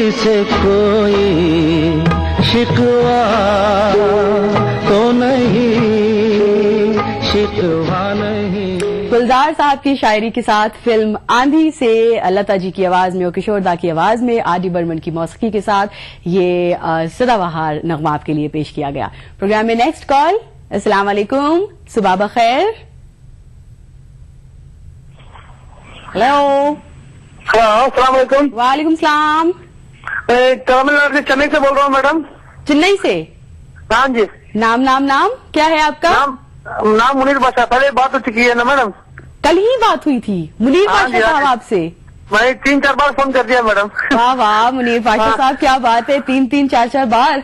किसी से कोई शिकवा तो नहीं, शिकवा नहीं। गुलजार साहब की शायरी के साथ फिल्म आंधी से लता जी की आवाज में और किशोर दा की आवाज में आर.डी. बर्मन की मौसीकी के साथ ये सदाबहार नगमा आपके लिए पेश किया गया। प्रोग्राम में नेक्स्ट कॉल। अस्सलाम वालेकुम, सुबह बखैर। हेलो। अस्सलाम वालेकुम। वालेकुम सलाम। तमिलनाडु से, चेन्नई से बोल रहा हूँ मैडम। चेन्नई से? हाँ जी। नाम क्या है आपका? नाम मुनीर बादशाह। पहले बात हो चुकी है ना मैडम? कल ही बात हुई थी मुनीर बादशाह साहब आपसे। मैं 3-4 बार फोन कर दिया मैडम। वाह वाह मुनीर बादशाह साहब, क्या बात है, 3-3, 4-4 बार।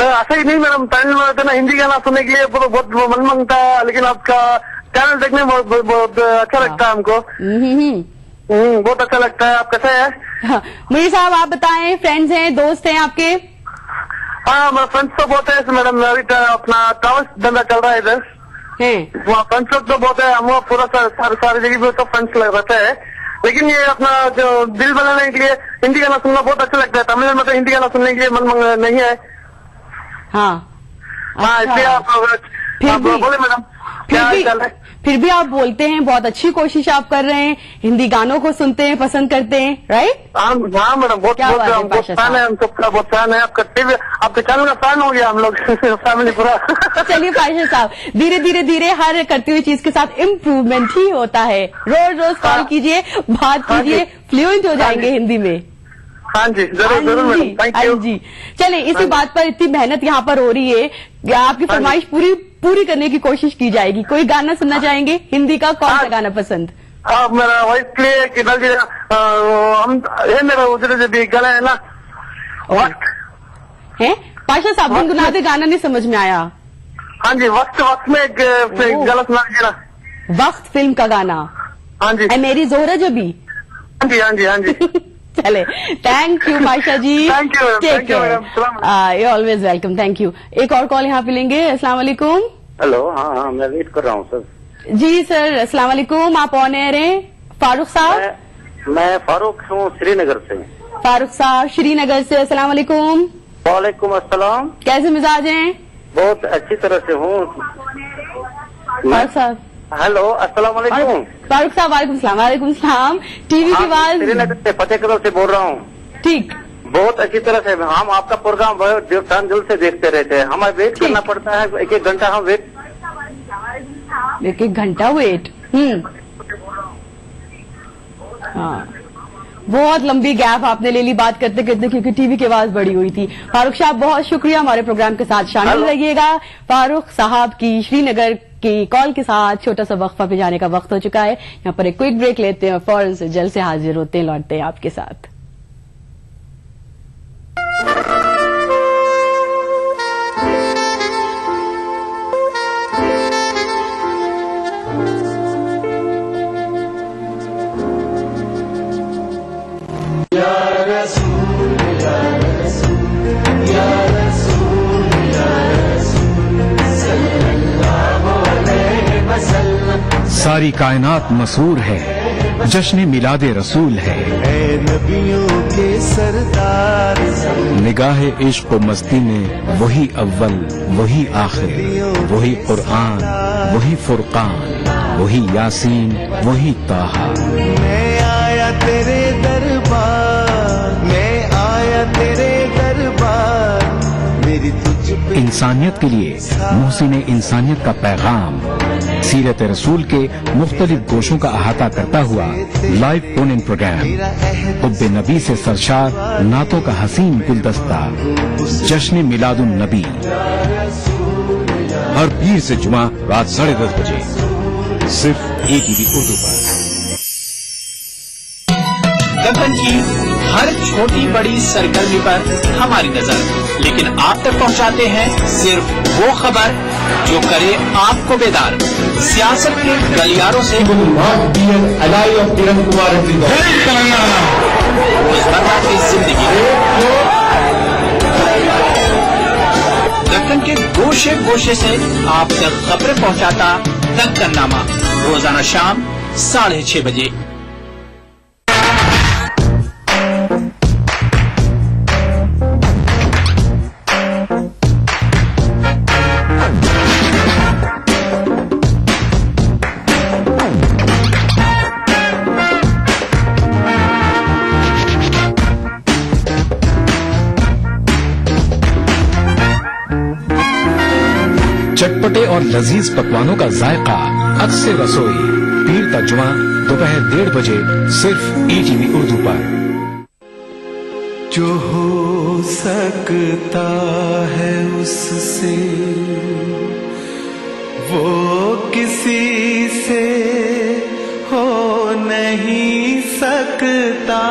ऐसा ही नहीं मैडम, तमिल में ना हिंदी गाना सुनने के लिए बहुत मन मांगता है, लेकिन आपका चैनल देखने में बहुत अच्छा लगता है हमको। बहुत अच्छा लगता है। आप कैसे है? हाँ, मुनीर साहब आप बताएं, फ्रेंड्स हैं, दोस्त हैं आपके? हाँ, मेरे फ्रेंड्स तो बहुत है मैडम। अभी अपना ट्रैवल्स धंधा चल रहा है इधर। वहाँ फ्रेंड्स लोग तो बहुत है। हम पूरा सारी जगह पे तो फ्रेंड्स लग रहते हैं, लेकिन ये अपना जो दिल बनाने के लिए हिंदी गाना सुनना बहुत अच्छा लगता है। तमिल में तो हिंदी गाना सुनने के लिए मन नहीं है। हाँ इसलिए आप बोले मैडम, क्या हाल है? फिर भी आप बोलते हैं, बहुत अच्छी कोशिश आप कर रहे हैं, हिंदी गानों को सुनते हैं, पसंद करते हैं, राइट? हाँ मैडम, बहुत फैन है, हम सबका बहुत फैन है। आपका टीवी, आपके चैनल का फैन हो गया हम लोग फैमिली पूरा। चलिए पाशा साहब, धीरे हर करती हुई चीज के साथ इम्प्रूवमेंट ही होता है। रोज कॉल कीजिए, बात कीजिए, फ्लुएंट हो जाएंगे हिंदी में। हाँ जी, जरूर मैडम, थैंक यू जी। चलिए, इसी बात पर इतनी मेहनत यहाँ पर हो रही है, आपकी फरमाइश पूरी करने की कोशिश की जाएगी। कोई गाना सुनना चाहेंगे हिंदी का? कौन सा गाना पसंद? मेरा वाइफ के लिए कि हम ये मेरा उधर जो भी गला है ना, वक्त है पाशा साहब, गुनगुनाते गाना नहीं समझ में आया। हाँ जी, वक्त में एक गला सुना दीजिए ना। वक्त फिल्म का गाना? हाँ जी। मेरी जोहरा जबी? हाँ जी। चले, thank you Pasha ji. Thank you madam. You always welcome, thank you. एक और कॉल यहाँ पे लेंगे। अस्सलाम वालेकुम। हेलो। हाँ, मैं वेट कर रहा हूँ सर। जी सर, अस्सलाम वालेकुम। आप ऑन एयर हैं? फारूक साहब? मैं फारूक हूँ, श्रीनगर से। फारूक साहब श्रीनगर से, अस्सलाम वालेकुम। वालेकुम अस्सलाम। कैसे मिजाज हैं? बहुत अच्छी तरह से हूँ। फारूक साहब हेलो, अस्सलाम वालेकुम। फारूक साहब वालेकुम सलाम। टीवी की आवाज? श्रीनगर से फतेहकदल से बोल रहा हूँ। ठीक, बहुत अच्छी तरह से हम आपका प्रोग्राम दिल से देखते रहते हैं। हमें वेट करना पड़ता है, एक घंटा हम वेट। एक घंटा वेट? हाँ, बहुत लंबी गैप आपने ले ली बात करते करते, क्योंकि टीवी की आवाज बड़ी हुई थी। फारूक साहब बहुत शुक्रिया, हमारे प्रोग्राम के साथ शामिल रहिएगा। फारूक साहब की श्रीनगर की कॉल के साथ छोटा सा वक्फा पे जाने का वक्त हो चुका है। यहाँ पर एक क्विक ब्रेक लेते हैं और फौरन से जल्द से हाजिर होते हैं, लौटते हैं आपके साथ। सारी कायनात मसूर है, जश्न मिलादे रसूल है। ऐ नबियों के सरदार, निगाहे इश्क व मस्ती में वही अव्वल वही आखिर, वही कुरआन वही फुरकान, वही यासीन वही ताहा। मैं आया तेरे दरबार, मैं आया तेरे दरबार, मेरी तुझ पे इंसानियत के लिए मोहसिन इंसानियत का पैगाम, सीरत रसूल के मुख्तलिफ गोशों का अहाता करता हुआ लाइव फोन इन प्रोग्राम, हुब्बे नबी से सरशार नातों का हसीन गुलदस्ता, जश्न मिलादुन नबी, हर पीर से जुमा रात 10:30 बजे सिर्फ ATV उर्दू पर। दक्कन की हर छोटी बड़ी सरगर्मी पर हमारी नजर, लेकिन आप तक पहुंचाते हैं सिर्फ वो खबर जो करे आपको बेदार। सियासत के गलियारों से रोजमर्रा की जिंदगी, दक्कन के गोशे गोशे से आप तक खबरें पहुंचाता दक्कन नामा, रोजाना शाम 6:30 बजे। चटपटे और लजीज पकवानों का जायका अक्सर रसोई, पीर का जुमा दोपहर 1:30 बजे सिर्फ ETV उर्दू पर। जो हो सकता है उससे वो किसी से हो नहीं सकता,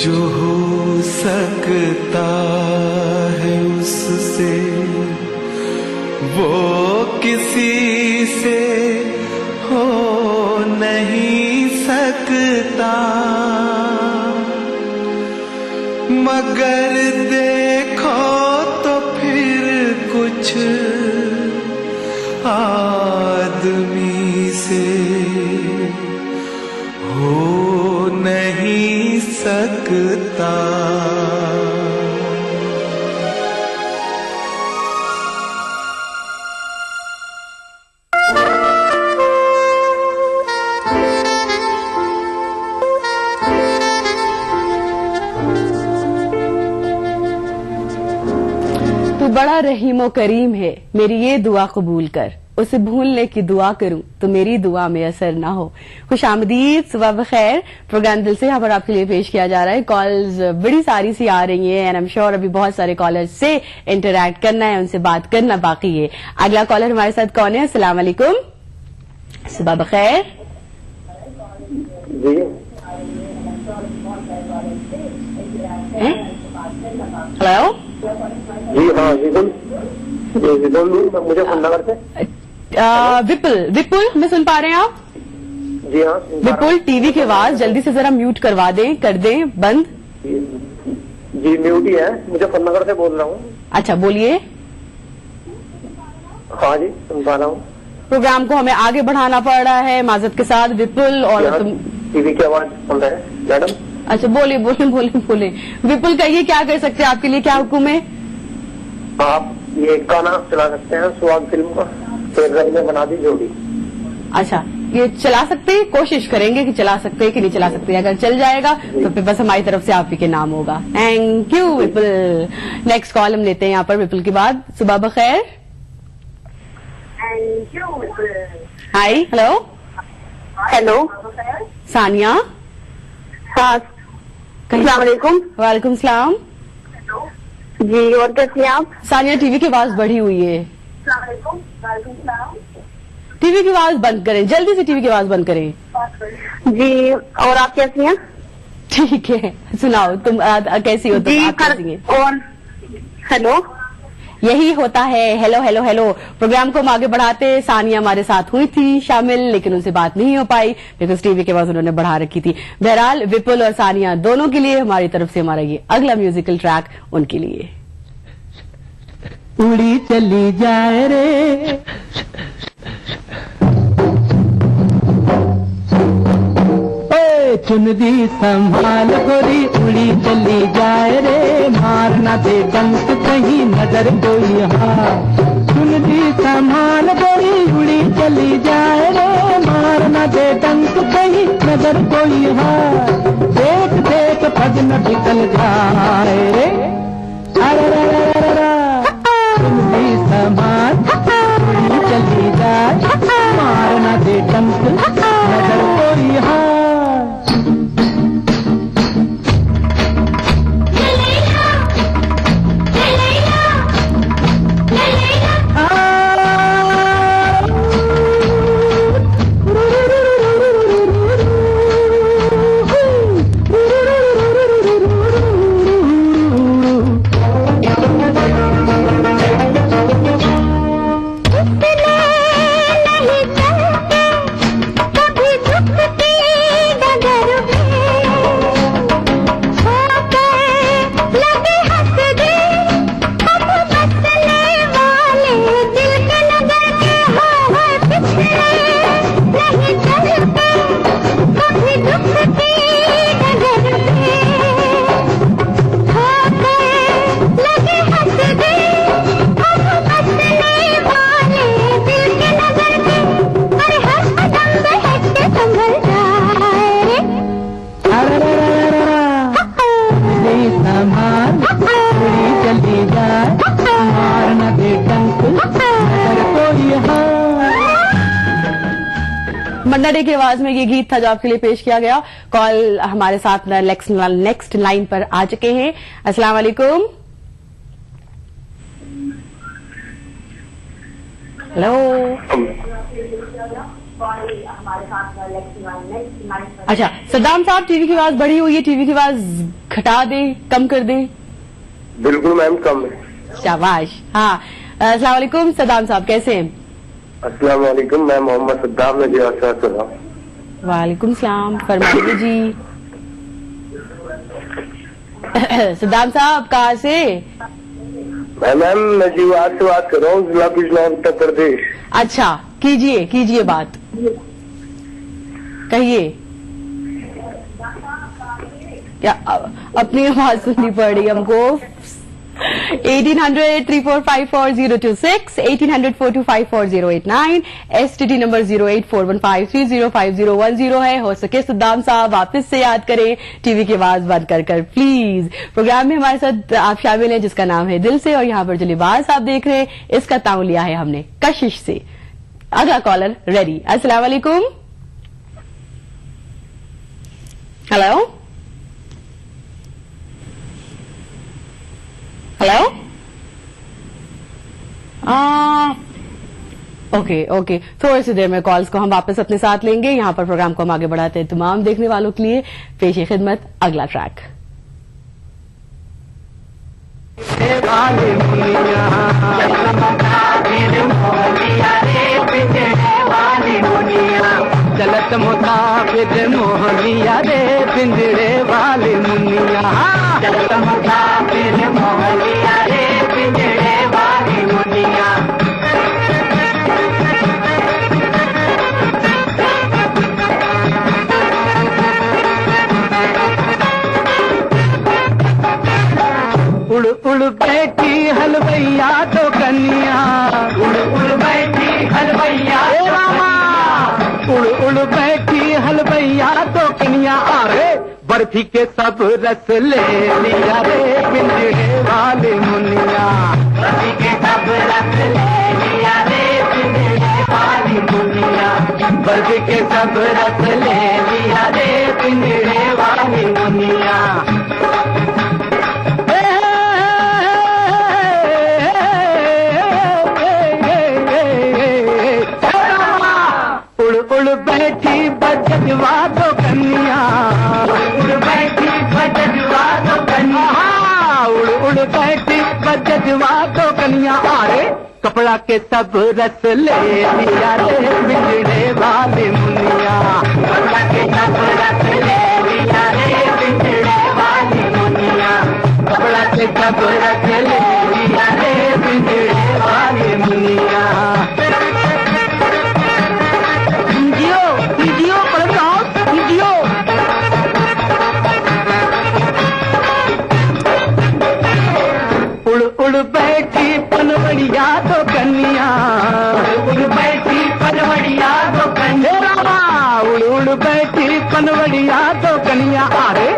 जो हो सकता है उससे वो किसी से हो नहीं सकता, मगर देखो तो फिर कुछ आदमी से हो नहीं सकता। तू बड़ा रहीमो करीम है, मेरी ये दुआ कबूल कर, उसे भूलने की दुआ करूं तो मेरी दुआ में असर ना हो। खुश आमदीद, सुबह बखैर। प्रोग्राम दिल से यहाँ पर आपके लिए पेश किया जा रहा है। कॉल्स बड़ी सारी सी आ रही हैं एंड आई एम श्योर अभी बहुत सारे कॉलर्स से इंटरैक्ट करना है, उनसे बात करना बाकी है। अगला कॉलर हमारे साथ कौन है? अस्सलाम वालेकुम, सुबह बखैर। हेलो जी हाँ, मुजफ्फरनगर से विपुल मैं सुन पा रहे हैं आप? जी हाँ, विपुल, टीवी की आवाज जल्दी से जरा म्यूट करवा दें, कर दें बंद। जी म्यूट ही है, मुजफ्फरनगर से बोल रहा हूँ। अच्छा बोलिए। हाँ जी, सुन पा रहा हूँ। प्रोग्राम को हमें आगे बढ़ाना पड़ रहा है माजरत के साथ विपुल, और तुम टीवी की आवाज सुन रहे हैं मैडम? अच्छा बोलिए बोलिए बोलिए बोलिए। विपुल कहिए क्या कर सकते हैं, आपके लिए क्या हुक्म है? आप ये गाना चला सकते हैं सुहाग फिल्म का, फिर में बना दी जोड़ी। अच्छा ये चला सकते हैं, कोशिश करेंगे कि चला सकते हैं कि नहीं चला सकते। अगर चल जाएगा तो फिर बस हमारी तरफ से आप ही के नाम होगा। Thank you Vipul. Next call हम लेते हैं यहाँ पर विपुल के बाद। सुबह बखैर। हाय, हेलो हेलो सानिया। हाँ, अस्सलाम वालेकुम। वालेकुम सलाम। जी और कैसी हैं आप? सानिया टीवी की आवाज बढ़ी हुई है, टीवी की आवाज बंद करें, जल्दी से टीवी की आवाज बंद करें। जी और आप कैसी हैं? ठीक है, सुनाओ तुम कैसी हो? तुम आप कैसी हैं? और हेलो, यही होता है हेलो हेलो हेलो। प्रोग्राम को हम आगे बढ़ाते, सानिया हमारे साथ हुई थी शामिल, लेकिन उनसे बात नहीं हो पाई बिकॉज टीवी के आवाज उन्होंने बढ़ा रखी थी। बहरहाल विपुल और सानिया दोनों के लिए हमारी तरफ से हमारा ये अगला म्यूजिकल ट्रैक उनके लिए। उड़ी चली जाए रे चुनरी संभाल गोरी, उड़ी चली जाए रे, मारना दे डंक कहीं नजर कोई। हाँ चुनरी संभाल गोरी, उड़ी चली जाए रे, मारना दे डंक कहीं नजर कोई। हाँ देख देख पग न निकल जाए रे, चुनरी संभाल उड़ी चली जाए, मारना दे डंक नजर कोई। हाँ मन्ना डे की आवाज में ये गीत था जो आपके लिए पेश किया गया। कॉल हमारे साथ नेक्स्ट लाइन पर आ चुके हैं। अस्सलाम वालेकुम। हेलो। अच्छा सद्दाम साहब, टीवी की आवाज बढ़ी हुई है, टीवी की आवाज घटा दें, कम कर दें? बिल्कुल मैम, कम है। शाबाश। हाँ, अस्सलाम वालेकुम सद्दाम साहब, कैसे हैं? अस्सलाम वालेकुम, मैं मोहम्मद सद्दाम नजीर आसरा से हूँ। वालेकुम सलाम, फरमाइए जी। सद्दाम साहब कहाँ से? मैम नजीवाद से बात कर रहा हूँ, जिला बिजनौर, उत्तर प्रदेश। अच्छा, कीजिए बात, कहिए। क्या अपनी आवाज सुननी पड़ रही हमको। 1800-3454026, 1800-4254089, STD नंबर 08415305010 है। हो सके सद्दाम साहब वापस से याद करें, टीवी की आवाज बंद कर प्लीज। प्रोग्राम में हमारे साथ आप शामिल हैं जिसका नाम है दिल से, और यहाँ पर जो लिबास आप देख रहे हैं इसका ताउन लिया है हमने कशिश से। अगला कॉलर रेडी। अस्सलाम वालेकुम। Hello hello. ओके, थोड़ी सी देर में कॉल्स को हम वापस अपने साथ लेंगे। यहाँ पर प्रोग्राम को हम आगे बढ़ाते हैं तमाम देखने वालों के लिए। पेश खिदमत अगला ट्रैक। चलत मुसाफिर मोहलिया रे पिंजरे वाली मुनिया, चलत मुसाफिर मोहलिया रे पिंजरे वाली मुनिया। उड़ उड़ बैठी हलवैया तो कन्या, उड़ उड़ बैठी हलवैया उड़ उड़ बैठी हलवैया तो कन्या। अरे बर्फी के सब रस ले लिया रे पिंजरे वाली मुनिया, बर्फी के सब रस ले लिया रे पिंजरे वाली मुनिया, बर्फी के सब रस ले लिया रे पिंजरे वाली मुनिया। उड़ बैठी बजवा दो कन्या, उड़ बैठी बजवा दो कन्या, उड़ बैठी बजवा दो कन्या। अरे कपड़ा के सब रस ले लिया रे बिजड़े वाली मुनिया, कपड़ा के सब रस ले लिया रे बिजड़े वाली मुनिया, कपड़ा के सब रस ले लिया रे बिजड़े वाली मुनिया। उड़ उड़ बैठी पनवड़िया तो कन्या, उड़ बैठी पनवड़िया तो कन्या, उड़ उड़ बैठी पनवड़िया तो कन्या। अरे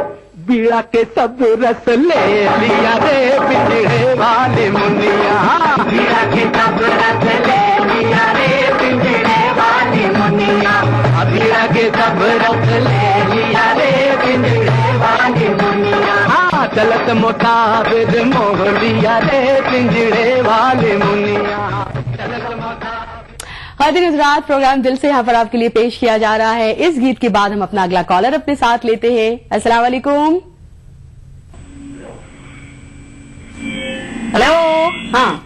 बीड़ा के सब रस ले लिया रे पिंजरे वाली मुनिया, बीड़ा के सब रस ले लिया रे पिंजरे वाली मुनिया, बीड़ा के सब रस ले लिया रे पिंजरे वाली मुनिया। चलत मुसाफिर मोहलिया रे पिंजरे वाली मुनिया। खातिन हज़रात, प्रोग्राम दिल से यहाँ पर आपके लिए पेश किया जा रहा है। इस गीत के बाद हम अपना अगला कॉलर अपने साथ लेते हैं। अस्सलाम वालेकुम। हेलो। हाँ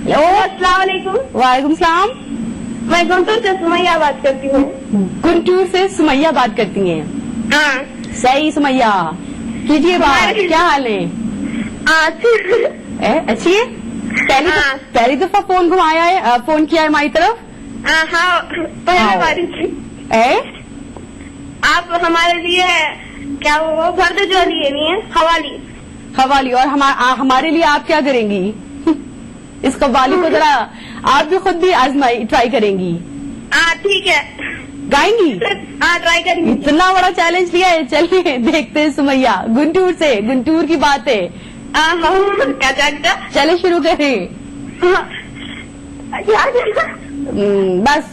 हेलो, अस्सलाम वालेकुम। वालेकुम सलाम। मैं गुंटूर से सुमैया बात करती हूँ। गुंटूर से सुमैया बात करती हैं? हाँ सही सुमैया, कीजिए बात, क्या हाल है? अच्छी है। पहली दफा फोन घुमाया है, फोन किया है हमारी तरफ? हाँ, पहले बारी थी। आप हमारे लिए क्या वो भर्द जो लिए नहीं है, हवाली। और हमारे लिए आप क्या करेंगी? इस कव्वाली को जरा आप भी खुद भी आजमाई ट्राई करेंगी? हाँ ठीक है, गाएंगी? हाँ ट्राई करेंगी। इतना बड़ा चैलेंज लिया है, चलिए देखते हैं सुमैया। गुंटूर से, गुंटूर की बात है। क्या चाहता? चले शुरू करें। बस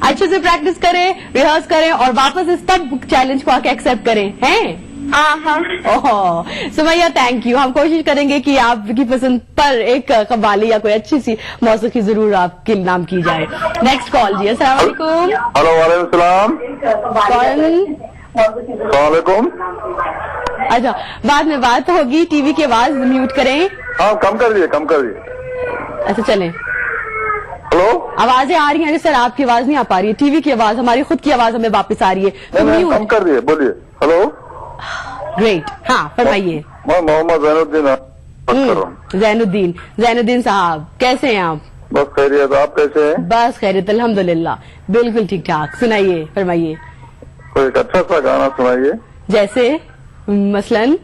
अच्छे से प्रैक्टिस करें, रिहर्स करें और वापस इस तब चैलेंज को आके एक्सेप्ट करें, हैं? हाँ। ओह सुमैया, थैंक यू। हम कोशिश करेंगे कि आपकी पसंद पर एक कव्वाली या कोई अच्छी सी मौसीकी जरूर आपके नाम की जाए। नेक्स्ट कॉल जी। अस्सलाम वालेकुम। हेलो वालेकुम सलाम। कौन? अच्छा, बाद में बात होगी। टीवी की आवाज म्यूट करें। हाँ, कम कर दिए। अच्छा चलें। हेलो, आवाजें आ रही हैं सर, आपकी आवाज नहीं आ पा रही है। टीवी की आवाज, हमारी खुद की आवाज हमें वापस आ रही है, तो कम म्यूट। कर दिए, बोलिए। Hello, great. हाँ फरमाइए। मैं मोहम्मद जैनुद्दीन बात कर रहा हूँ। जैनुद्दीन साहब, कैसे हैं आप? बस खैरियत, आप कैसे हैं? बस खैरियत अल्हम्दुलिल्लाह, बिल्कुल ठीक ठाक। सुनाइए, फरमाइए। कोई एक अच्छा सा गाना सुनाइए। जैसे मसलन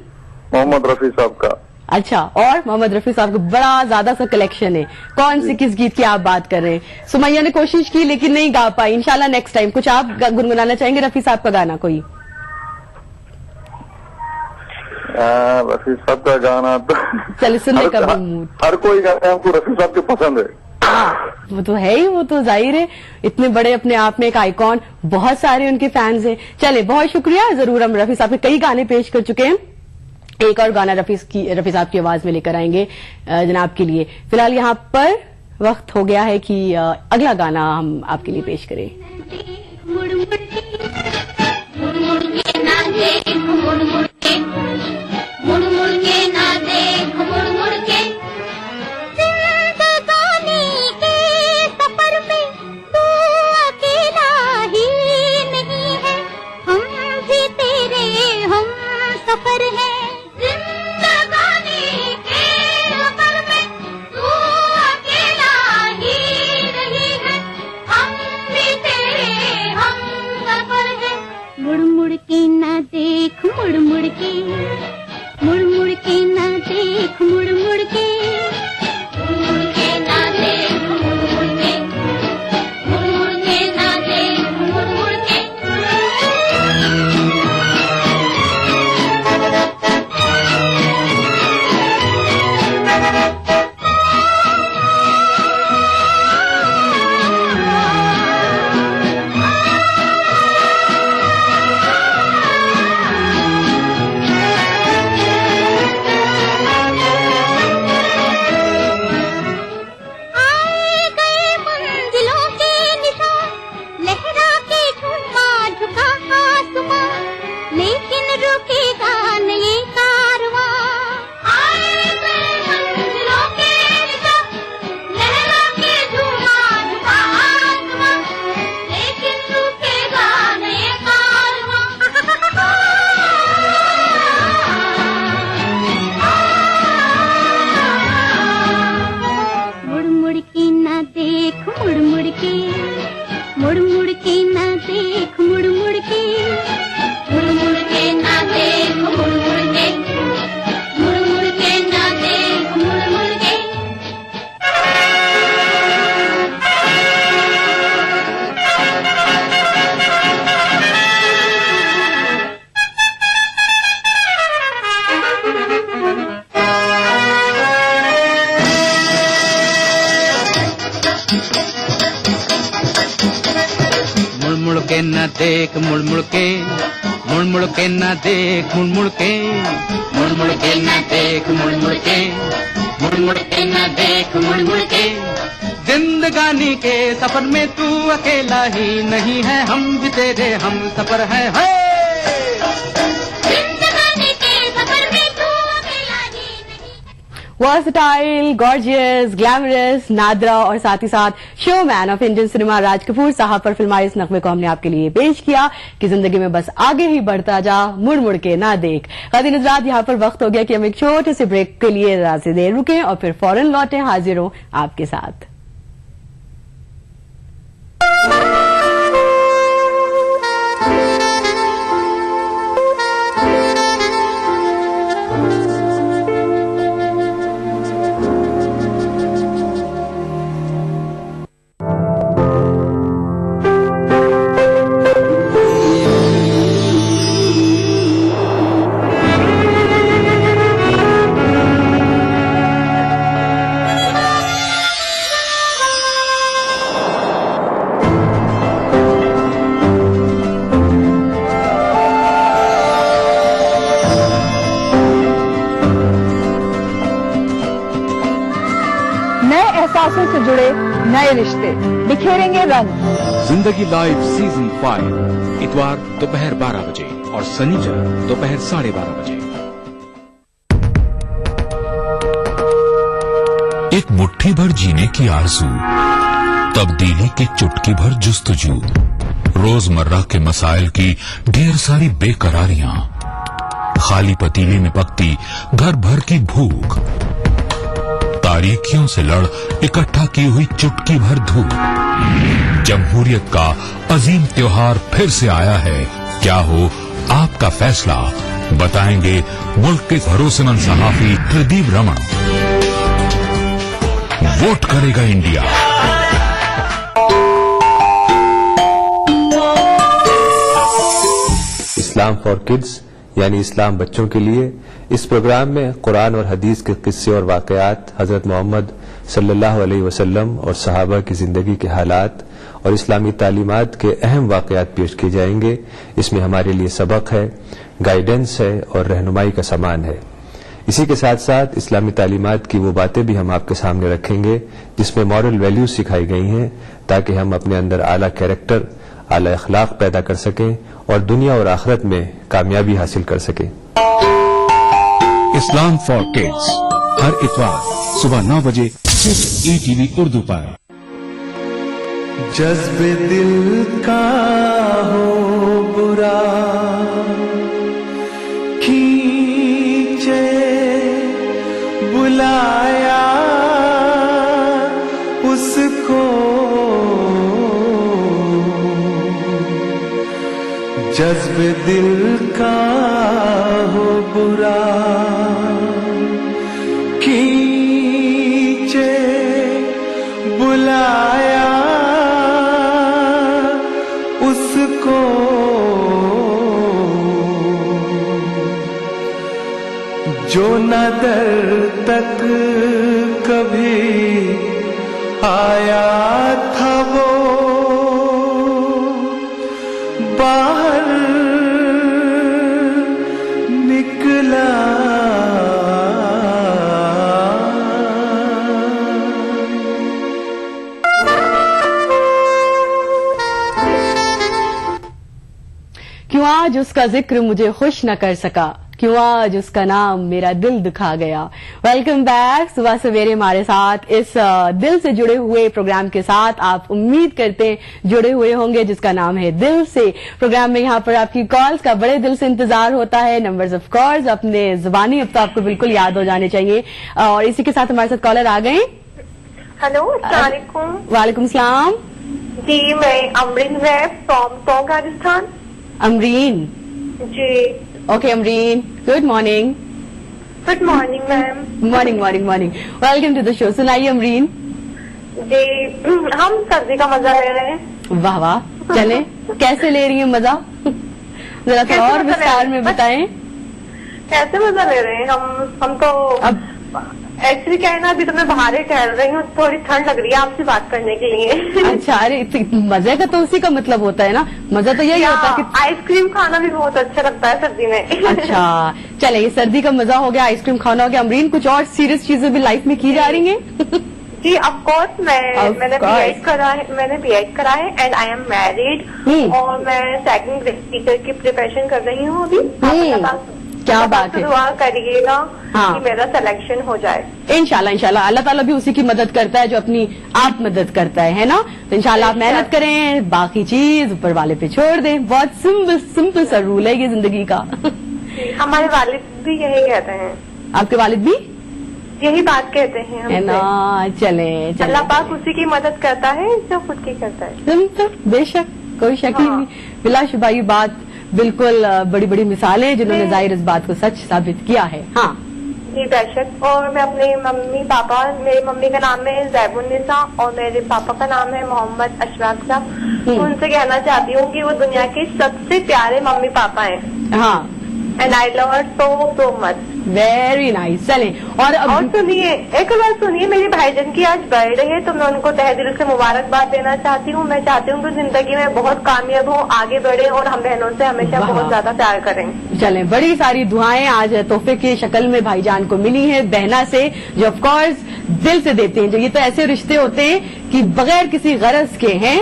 मोहम्मद रफी साहब का। अच्छा, और मोहम्मद रफी साहब का बड़ा ज्यादा सा कलेक्शन है। कौन सी, किस गीत की आप बात कर रहे हैं? सुमैया ने कोशिश की लेकिन नहीं गा पाई। इंशाल्लाह नेक्स्ट टाइम कुछ आप गुनगुनाना चाहेंगे रफी साहब का गाना कोई? रफी साहब का गाना तो चलिए सुनने का भी मूड। हर कोई गाना हमको रफी साहब के पसंद है। हाँ वो तो है ही, वो तो जाहिर है, इतने बड़े अपने आप में एक आइकॉन, बहुत सारे उनके फैंस हैं। चले, बहुत शुक्रिया। जरूर हम रफी साहब के कई गाने पेश कर चुके हैं, एक और गाना रफी साहब की आवाज में लेकर आएंगे जनाब के लिए। फिलहाल यहाँ पर वक्त हो गया है कि अगला गाना हम आपके लिए पेश करें। के न देख मुड़ मुड़ के, मुड़ मुड़ के न देख मुड़ मुड़ के, मुड़ मुड़ के न देख मुड़ मुड़ के, मुड़ मुड़ के न देख मुड़ मुड़ के। जिंदगानी के सफर में तू अकेला ही नहीं है, हम भी तेरे हम सफर है। वर्सटाइल, गॉर्जियस, ग्लैमरस, नादरा और साथ ही साथ showman of Indian cinema Raj Kapoor साहब पर फिल्माए इस नगमे को हमने आपके लिए पेश किया कि जिंदगी में बस आगे ही बढ़ता जा, मुड़ मुड़ के ना देख। खातिन हज़रात, यहाँ पर वक्त हो गया कि हम एक छोटे से ब्रेक के लिए जरा सी देर रुकें और फिर फौरन लौटें हाजिर हों आपके साथ। जुड़े नए रिश्ते, बिखेरेंगे रंग। जिंदगी लाइव सीजन 5 इतवार दोपहर 12 बजे और शनिवार दोपहर 12:30 बजे। एक मुट्ठी भर जीने की आरज़ू, तब्दीली की चुटकी भर जुस्तजू, रोजमर्रा के मसाइल की ढेर सारी बेकरारियां, खाली पतीले में पकती घर भर की भूख, तारीखियों से लड़ इकट्ठा की हुई चुटकी भर धूप। जमहूरियत का अजीम त्योहार फिर से आया है, क्या हो आपका फैसला, बताएंगे मुल्क के भरोसेमंद सहाफी प्रदीप रमन। वोट करेगा इंडिया। इस्लाम फॉर किड्स यानी इस्लाम बच्चों के लिए, इस प्रोग्राम में कुरान और हदीस के किस्से और वाकयात, हजरत मोहम्मद सल्लल्लाहु अलैहि वसल्लम और सहाबा की जिंदगी के हालात और इस्लामी तालीमात के अहम वाकयात पेश किए जाएंगे। इसमें हमारे लिए सबक है, गाइडेंस है और रहनुमाई का सामान है। इसी के साथ साथ इस्लामी तालीमात की वो बातें भी हम आपके सामने रखेंगे जिसमें मॉरल वैल्यूज सिखाई गई हैं, ताकि हम अपने अंदर आला कैरेक्टर, आला अखलाक पैदा कर सकें और दुनिया और आखिरत में कामयाबी हासिल कर सकें। इस्लाम फॉर किड्स हर इतवार सुबह 9 बजे सिर्फ ईटीवी उर्दू पर। जज्बे दिल का हो बुरा, खींचे बुलाया उसको, जज्बे दिल का हो बुरा, खींचे बुलाया उसको, जो न दर तक कभी आया था वो बाहर निकला। क्यों आज उसका जिक्र मुझे खुश न कर सका, क्यों आज उसका नाम मेरा दिल दुखा गया। Welcome back. सुबह सवेरे हमारे साथ इस दिल से जुड़े हुए प्रोग्राम के साथ आप उम्मीद करते हैं जुड़े हुए होंगे, जिसका नाम है दिल से। प्रोग्राम में यहाँ पर आपकी कॉल्स का बड़े दिल से इंतजार होता है। नंबर्स ऑफ कोर्स अपने जुबानी अब तो आपको बिल्कुल याद हो जाने चाहिए। और इसी के साथ हमारे साथ कॉलर आ गए। हेलो, अस्सलाम वालेकुम। वालेकुम सलाम जी, मैं Amreen from Tonk, Rajasthan. Amreen ji. Okay Amreen, good morning. Good morning ma'am. Morning morning morning. Welcome to the show. सुनाइए अमरीन। जी, हम सर्दी का मजा ले रहे हैं। वाह वाह, चले कैसे ले रही हैं मजा, जरा थोड़ा और विस्तार में बताएं। कैसे मजा ले रहे हैं हम तो अब एक्चुअली क्या है ना, अभी तो मैं बाहर ही टहल रही हूँ, थोड़ी ठंड लग रही है आपसे बात करने के लिए। अच्छा, अरे मजे का तो उसी का मतलब होता है ना, मजा तो यही होता है कि आइसक्रीम खाना भी बहुत अच्छा लगता है सर्दी में। अच्छा चले, ये सर्दी का मजा हो गया, आइसक्रीम खाना हो गया। अमरीन, कुछ और सीरियस चीजें भी लाइफ में की जा रही हैं? जी ऑफ कोर्स, मैंने बीएड करा है एंड आई एम मैरिड और मैं सेकंड टीचर की प्रिपरेशन कर रही हूँ अभी। क्या बात है, दुआ करिएगा कि मेरा सिलेक्शन हो जाए। इंशाल्लाह इंशाल्लाह, अल्लाह ताला भी उसी की मदद करता है जो अपनी आप मदद करता है ना। तो इंशाल्लाह आप मेहनत करें, बाकी चीज ऊपर वाले पे छोड़ दें। बहुत सिंपल सा रूल है ये जिंदगी का। हमारे वालिद भी यही कहते हैं। आपके वालिद भी यही बात कहते हैं है ना। चले अल्लाह पाक उसी की मदद करता है जो खुद की करता है। बेशक, कोई शक ही नहीं, बिलाशुबा ये बात बिल्कुल बड़ी बड़ी मिसालें जिन्होंने जाहिर इस बात को सच साबित किया है। हाँ जी बेशक। और मैं अपने मम्मी पापा, मेरी मम्मी का नाम है जैबुन्निसा और मेरे पापा का नाम है मोहम्मद अशराफ साहब, उनसे कहना चाहती हूँ कि वो दुनिया के सबसे प्यारे मम्मी पापा हैं। हाँ and I love her so much. Very nice. चलें और सुनिए, एक बार सुनिए, मेरे भाईजान की आज बर्थडे है, तो मैं उनको तहे दिल से मुबारकबाद देना चाहती हूँ। मैं चाहती हूँ कि जिंदगी में बहुत कामयाब हो, आगे बढ़े और हम बहनों से हमेशा बहुत ज्यादा प्यार करें। चलें, बड़ी सारी दुआएं आज तोहफे की शक्ल में भाईजान को मिली है बहना से, जो ऑफ कोर्स दिल से देते हैं। जो ये तो ऐसे रिश्ते होते हैं कि बगैर किसी गरज के हैं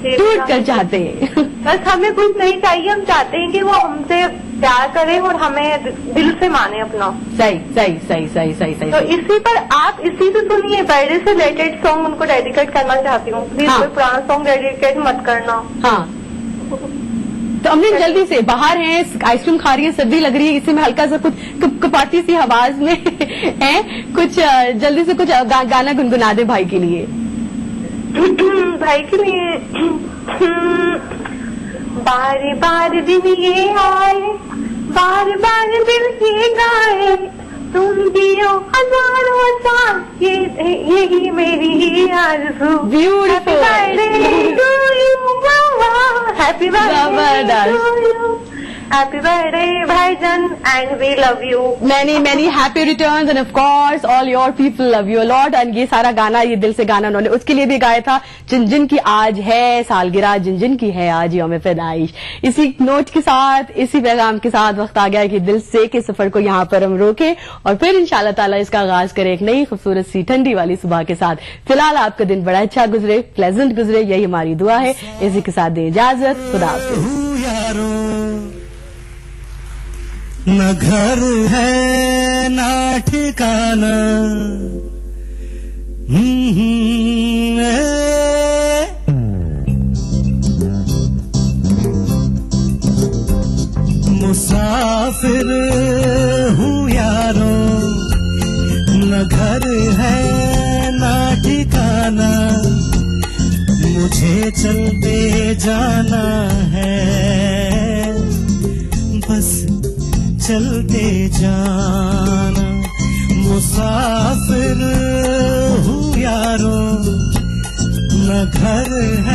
टूट कर चाहते हैं। बस हमें कुछ नहीं चाहिए, हम चाहते हैं कि वो हमसे प्यार करे और हमें दिल से माने अपना। सही सही सही सही सही सही। तो इसी पर आप इसी से सुनिए, बर्थडे से रिलेटेड सॉन्ग उनको डेडिकेट करना चाहती हूँ। प्लीज कोई पुराना सॉन्ग डेडिकेट मत करना। हाँ, तो हमने जल्दी से बाहर हैं, आइसक्रीम खा रही है, सर्दी लग रही है, इसी में हल्का सा कुछ कपाटी सी आवाज में है, कुछ जल्दी से कुछ गाना गुनगुना दे भाई के लिए। भाई के लिए बार बार दिन ये आए, बार बार दिल ये गाए, तुम जियो हजारों साल, यही मेरी आरज़ू। ब्यूटीफुल। हैप्पी बर्थडे भाईजान and we love you. Many happy returns and of course all your people love you lot. And ये सारा गाना, ये दिल से गाना उन्होंने उसके लिए भी गाया था जिन की आज है सालगिरह, जिन की है आज यौम पैदाइश। इसी नोट के साथ, इसी पैगाम के साथ वक्त आ गया कि दिल से के सफर को यहाँ पर हम रोके और फिर इंशाल्लाह ताला इसका आगाज करें एक नई खूबसूरत सी ठंडी वाली सुबह के साथ। फिलहाल आपका दिन बड़ा अच्छा गुजरे, प्लेजेंट गुजरे, यही हमारी दुआ है। इसी के साथ दे इजाजत, खुदा हाफिज। न घर है ना ठिकाना, मुसाफिर हूँ यारों, न घर है ना ठिकाना, मुझे चलते जाना है, बस चलते जाना। मुसाफिर हूँ यारों, न घर है